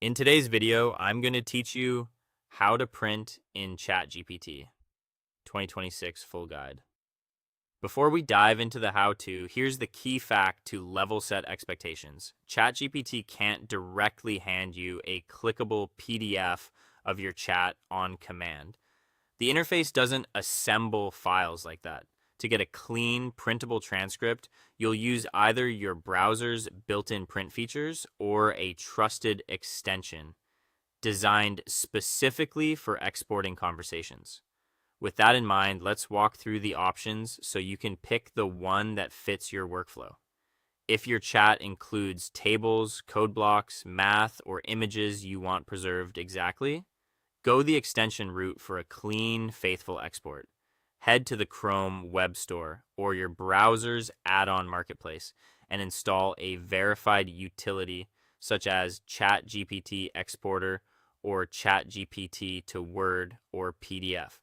In today's video, I'm going to teach you how to print in ChatGPT 2026 full guide. Before we dive into the how-to, here's the key fact to level set expectations. ChatGPT can't directly hand you a clickable PDF of your chat on command. The interface doesn't assemble files like that. To get a clean, printable transcript, you'll use either your browser's built-in print features or a trusted extension designed specifically for exporting conversations. With that in mind, let's walk through the options so you can pick the one that fits your workflow. If your chat includes tables, code blocks, math, or images you want preserved exactly, go the extension route for a clean, faithful export. Head to the Chrome Web Store or your browser's add-on marketplace and install a verified utility such as ChatGPT Exporter or ChatGPT to Word or PDF.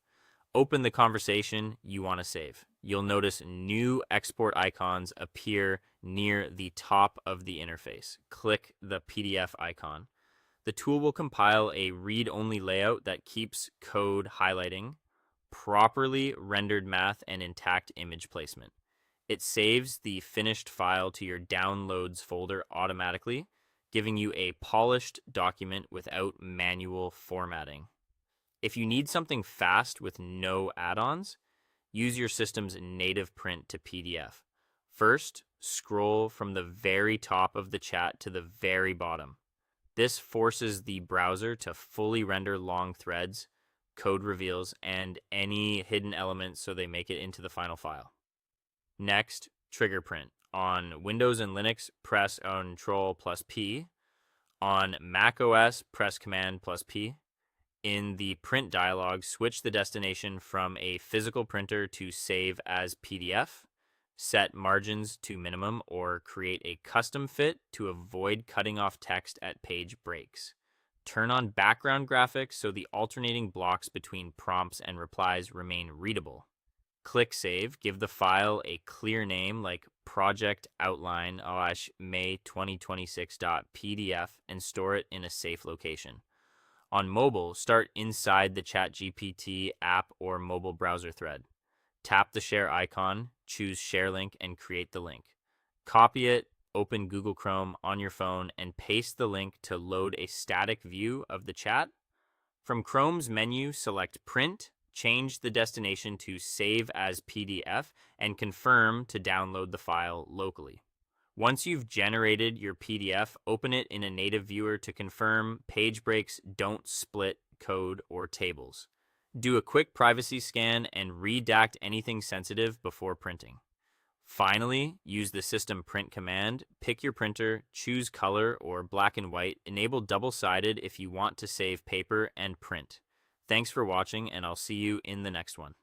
Open the conversation you want to save. You'll notice new export icons appear near the top of the interface. Click the PDF icon. The tool will compile a read-only layout that keeps code highlighting, properly rendered math, and intact image placement. It saves the finished file to your downloads folder automatically, giving you a polished document without manual formatting. If you need something fast with no add-ons, use your system's native print to PDF. First, scroll from the very top of the chat to the very bottom. This forces the browser to fully render long threads, code reveals, and any hidden elements so they make it into the final file. Next, trigger print. On Windows and Linux, press Ctrl+P. On Mac OS, press Command+P. In the print dialog, switch the destination from a physical printer to save as PDF. Set margins to minimum or create a custom fit to avoid cutting off text at page breaks. Turn on background graphics so the alternating blocks between prompts and replies remain readable. Click Save. Give the file a clear name like Project Outline May 2026.pdf and store it in a safe location. On mobile, start inside the ChatGPT app or mobile browser thread. Tap the share icon, choose share link, and create the link. Copy it, open Google Chrome on your phone, and paste the link to load a static view of the chat. From Chrome's menu, select Print, change the destination to Save as PDF, and confirm to download the file locally. Once you've generated your PDF, open it in a native viewer to confirm page breaks don't split code or tables. Do a quick privacy scan and redact anything sensitive before printing. Finally, use the system print command, pick your printer, choose color or black and white, enable double-sided if you want to save paper and print. Thanks for watching, and I'll see you in the next one.